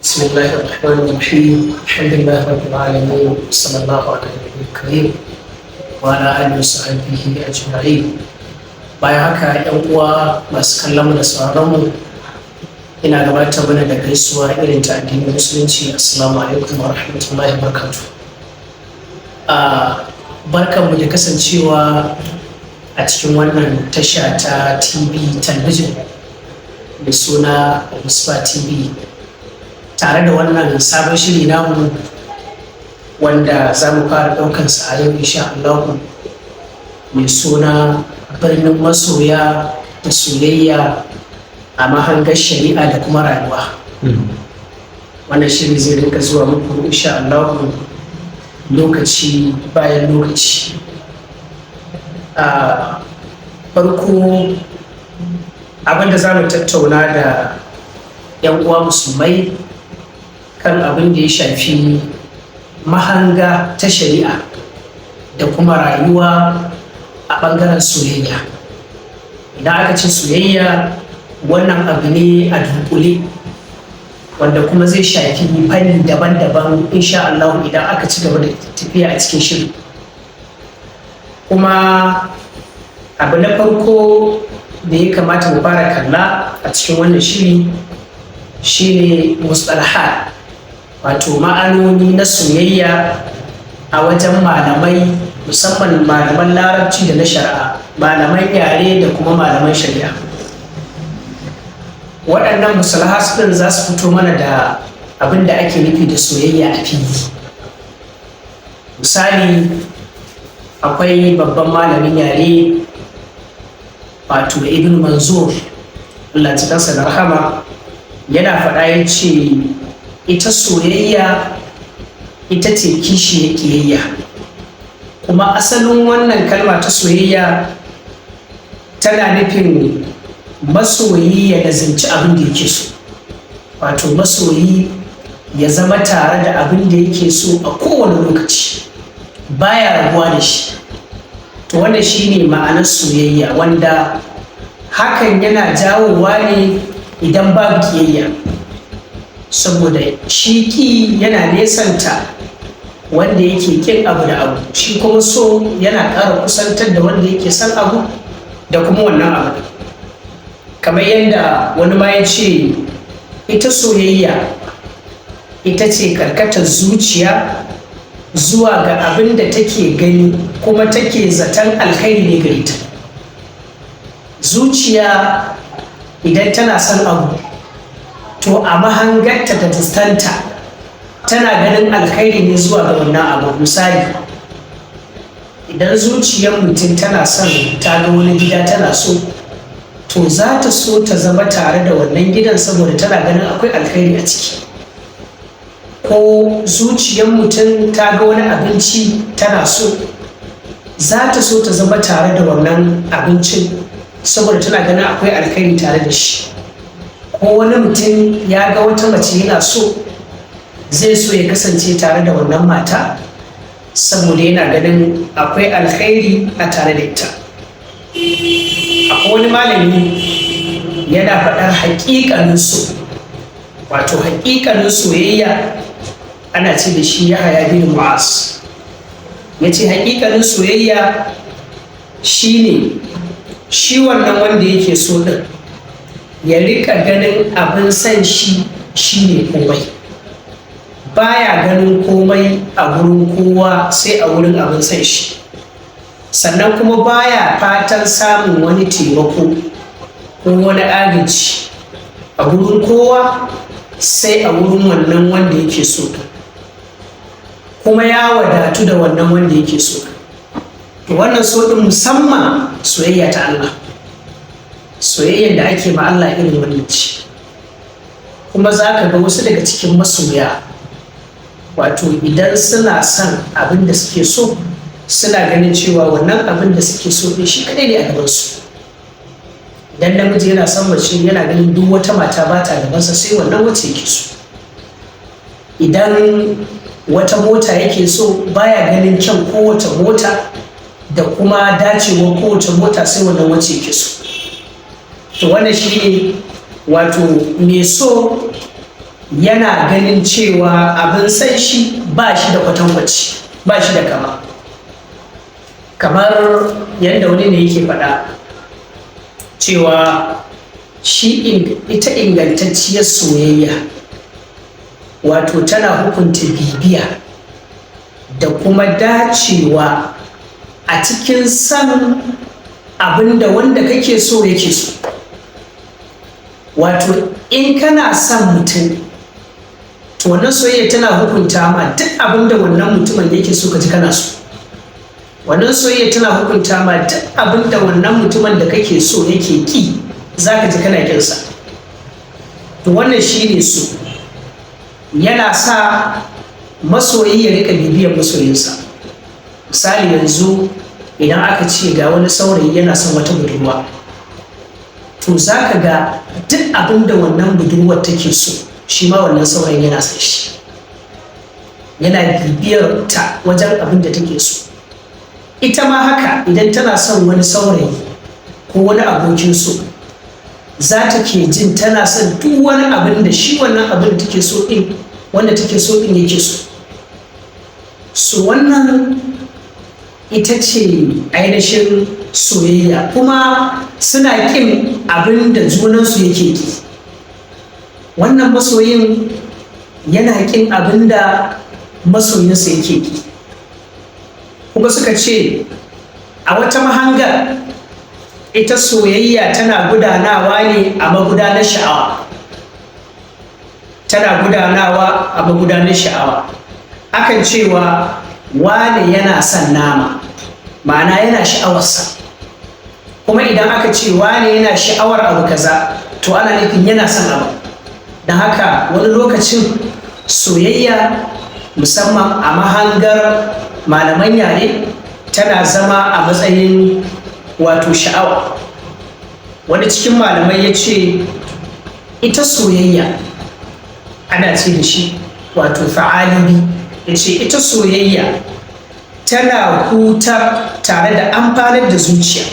بسم الله الرحمن الرحيم الحمد لله رب العالمين صلى الله على النبي الكريم وعلى آله وصحبه أجمعين. Bayan haka ‘yan uwa masu kallon mu da sauraron mu ina gabatar mana da gaisuwa irin ta addinin musulunci. Assalamu alaikum wa rahmatullahi wa barakatuh. Barkan mu da kasancewa a cikin wannan tasha ta TV talabijin mai suna Musfa TV tare da wannan sabon shiri namu wanda za mu fara ɗaukansa a yau insha Allah mai suna Birnin Masoya da soyayya a mahangar shari'a da kuma rayuwa. Wannan shiri zai rinka zuwa muku insha Allah lokaci bayan lokaci. Farko abinda za mu tattauna da 'yan uwa musulmai kan abin da ya shafi mahanga ta shari'a da kuma rayuwa a ɓangaren soyayya. Idan aka ce soyayya wannan abu ne a dunkule wanda kuma zai shafi fanni daban-daban insha Allah idan aka ci gaba da tafiya a cikin shiri. Kuma abu na farko da ya kamata mu fara kalla a cikin wannan shiri shine mustalahat, wato ma'anoni na soyayya a wajen malamai, musamman malaman larabci da na shari'a, malaman yare da kuma malaman shari'a. Waɗannan mustalahat ɗin za su fito mana da abin da ake nufi da soyayya a fili. Misali, akwai babban malamin yare wato Ibn Manzur, Allah ta kansa da rahama, yana faɗa ya ce ita soyayya ita ce kishi ya ƙiyayya. Kuma asalin wannan kalma ta soyayya tana nufin masoyi ya lazimci abin da yake so, wato masoyi ya zama tare da abin da yake so a kowane lokaci, baya rabuwa da shi. To wannan shine ma'anar soyayya, wanda hakan yana jawowa ne idan babu ƙiyayya, saboda shi ƙi yana nesanta wanda yake ƙin abu da abu, shi kuma so yana ƙara kusantar da wanda yake son abu da kuma wannan abu. Kamar yadda wani ma ya ce ita soyayya ita ce karkatar zuciya zuwa ga abin da take gani kuma take zaton alkhairi ne gare ta. Zuciya idan tana son abu to a mahangarta da distanta tana ganin alkhairi ne zuwa ga wannan abu. Misali, idan zuciyar mutum tana son ta ga wani gida tana so, to za ta so ta zama tare da wannan gidan saboda tana ganin akwai alkhairi a ciki. Ko zuciyar mutum ta ga wani abinci tana so, za ta so ta zama tare da wannan abincin saboda tana ganin akwai alkhairi tare da shi. Ko wani mutum ya ga wata mace yana so, zai so ya kasance tare da wannan mata saboda yana ganin akwai alkhairi a tare da ita. Akwai wani malami yana faɗar haƙiƙanin so, wato haƙiƙanin soyayya ana ce da shi Yahaya bin Mu'az. Ya ce haƙiƙanin soyayya shine shi wannan wanda yake so ɗin ya rika ganin abin san shi shine komai, baya ganin komai a wurin kowa sai a wurin abin san shi. Sannan kuma baya fatan samun wani taimako ko wani agaji a wurin kowa sai a wurin wannan wanda yake so, kuma ya wadatu da wannan wanda yake so. To wannan so ɗin musamman soyayya ta Allah, soyayyar da ake ma Allah irin wannan ce. Kuma za ka ga wasu daga cikin masoya, wato idan suna son abin da suke so, suna ganin cewa wannan abin da suke so ɗin shi kaɗai ne a gabansu. Idan namiji yana son mace, yana ganin duk wata mata ba ta gabansa sai wannan wacce yake so. Idan wata mota yake so, baya ganin kyan kowace mota da kuma dacewar kowace mota sai wannan wacce yake so. To wannan shi ne wato mai so yana ganin cewa abin san shi ba shi da kwatankwaci, ba shi da kama. Kamar yadda wani ne yake faɗa cewa ita ingantacciyar soyayya wato tana hukunta bibiya da kuma dacewa a cikin san abinda wanda kake so yake so. Wato in kana son mutum, to wannan soyayya tana hukunta ma duk abinda wannan mutumin yake so ka ji kana so. Wannan soyayya tana hukunta ma duk abinda wannan mutumin da kake so yake ki, za ka ji kana kinsa. To wannan shi ne so, yana sa masoyi ya rika bibiyar masoyinsa. Misali yanzu idan aka ce ga wani saurayi yana son wata budurwa, to za ka ga duk abin da wannan budurwar take so, shi ma wannan saurayin yana son shi, yana bibiyar ta wajen abin da take so. Ita ma haka idan tana son wani saurayi ko wani abokin so, za ta ke jin tana son duk wani abin da shi wannan abin da take so din, wanda take so din yake so. So wannan ita ce ainihin soyayya, kuma suna kin abin da junansu yake ki. Wannan masoyin yana kin abin da masoyinsa yake ki. Kuma suka ce a wata mahangar ita soyayya tana gudanawa ne a magudanar sha'awa. Tana gudanawa a magudanar sha'awa. Akan cewa wane yana son nama, ma'ana yana sha'awarsa. Kuma idan aka ce wane yana sha'awar abu kaza, to ana nufin yana son abu. Don haka wani lokacin soyayya, musamman a mahangar malaman yare, tana zama a matsayin wato sha'awa. Wani cikin malamai ya ce ita soyayya ana ce da shi wato fa'alibi. Ya ce ita soyayya tana huta tare da amfanar da zuciya,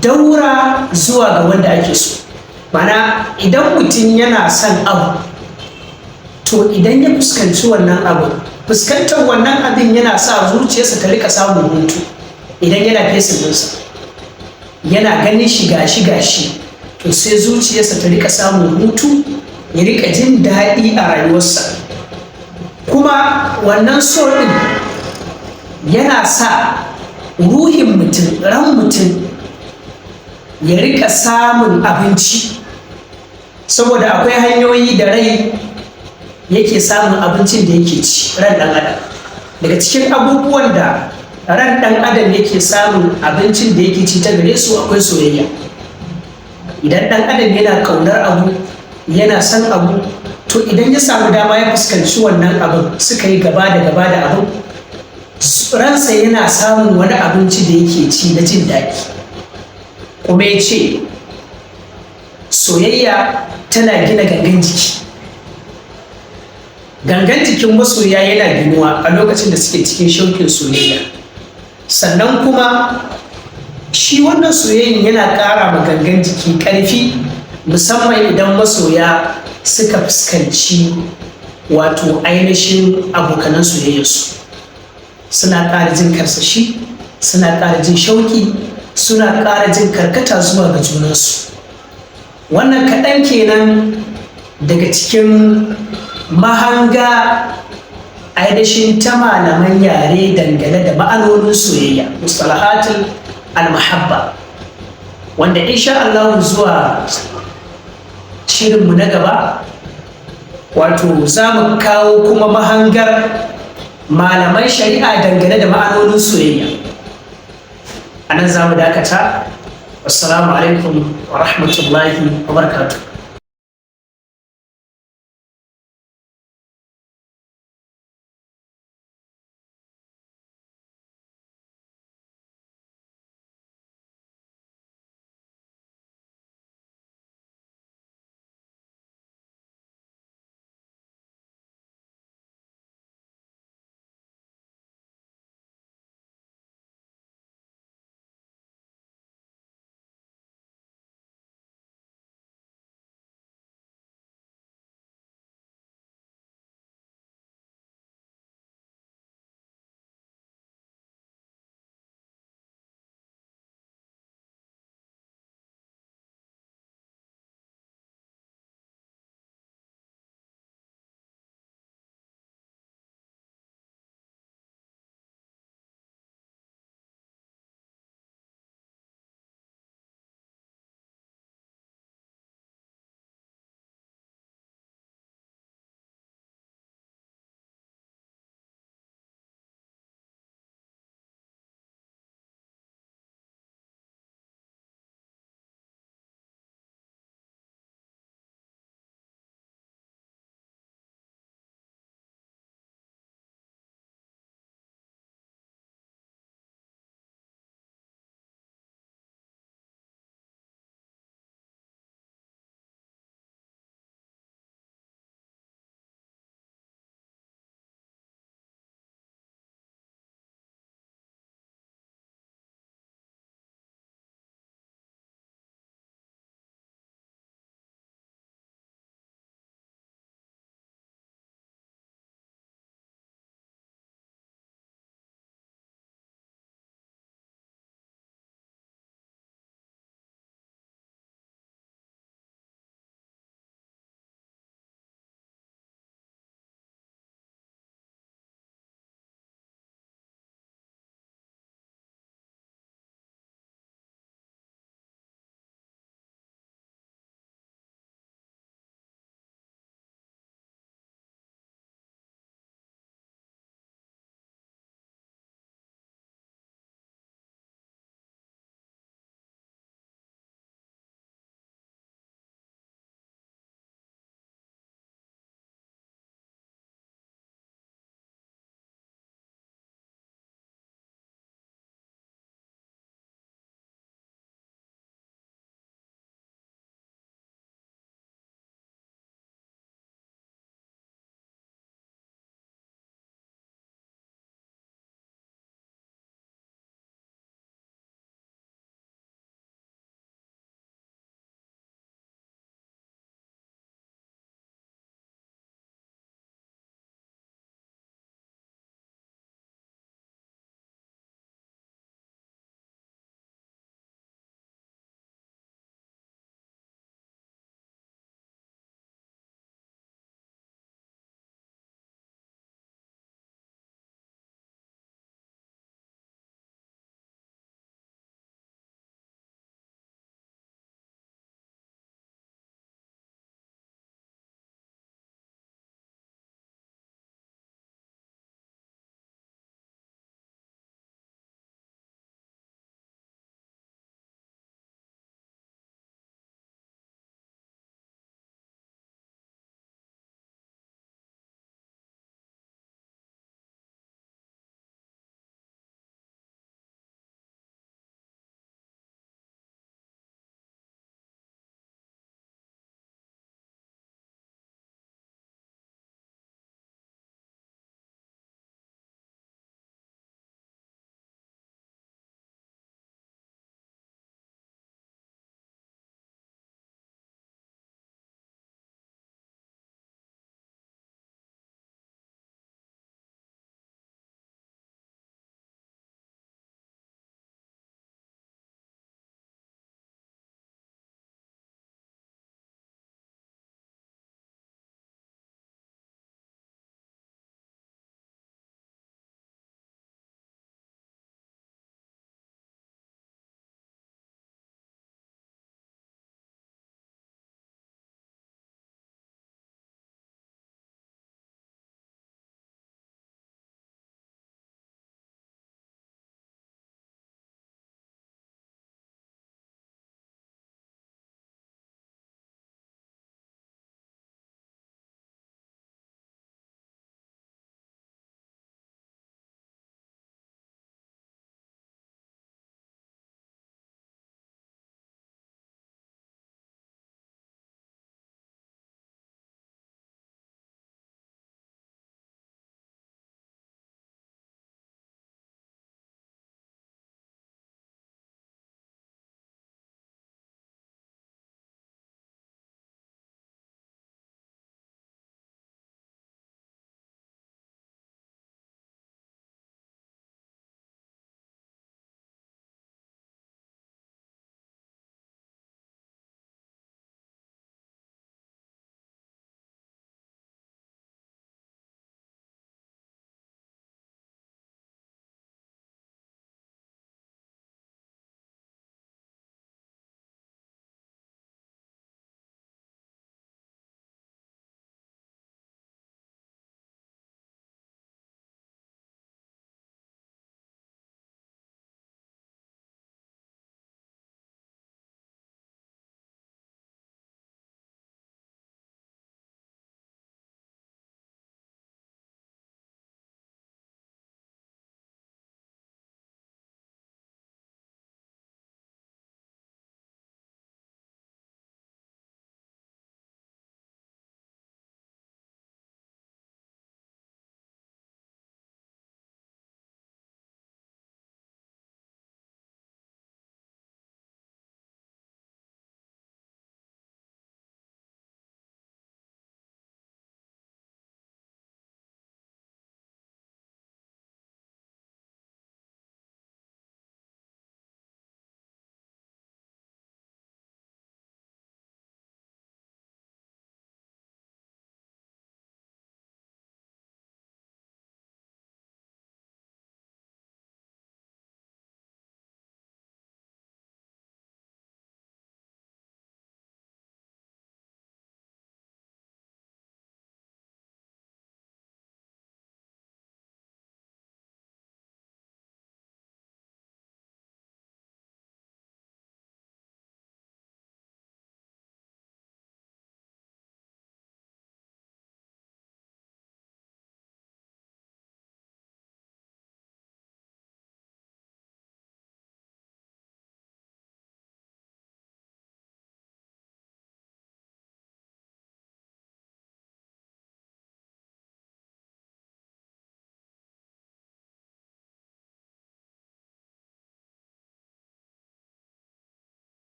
daura zuwa ga wanda ake so. Mana idan mutum yana son abu, to idan ya fuskanci wannan abu, fuskantar wannan abin yana sa zuciyarsa ta rika samun hutu. Idan yana fesin ɗinsa, yana ganin shi gashi, to sai zuciyarsa ta rika samun hutu, ya rika jin daɗi a rayuwarsa. Kuma wannan so ɗin yana sa ruhin mutum, ran mutum ya rika samun abinci, saboda akwai hanyoyi da rai yake samun abincin da yake ci, ran ɗan adam. Daga cikin abubuwan da ran ɗan adam yake samun abincin da yake ci ta gare su akwai soyayya. Idan ɗan adam yana ƙaunar abu, yana son abu, to idan ya samu dama ya fuskanci wannan abin, suka yi gaba da abin, ransa yana samun wani abinci da yake ci na jin daɗi. Kuma ya ce soyayya tana gina gangan jiki. Gangan jikin masoya yana ginuwa a lokacin da suke cikin shauƙin soyayya. Sannan kuma shi wannan soyayyan yana ƙara ma gangan jiki ƙarfi, musamman idan masoya suka fuskanci wato ainihin abokanan soyayyarsu. Suna ƙara jin karsashi, suna ƙara jin shauƙi, suna ƙara jin karkata zuwa ga junansu. Wannan kaɗan kenan daga cikin mahanga ainihin ta malaman yare dangane da ma'anonin soyayya, mustalahatul al-mahabba, wanda insha Allah zuwa shirinmu na gaba wato za mu kawo kuma mahangar malaman shari'a dangane da ma'anonin soyayya. A nan za mu dakata. Wassalamu alaikum wa rahmatullahi wa barakatuh.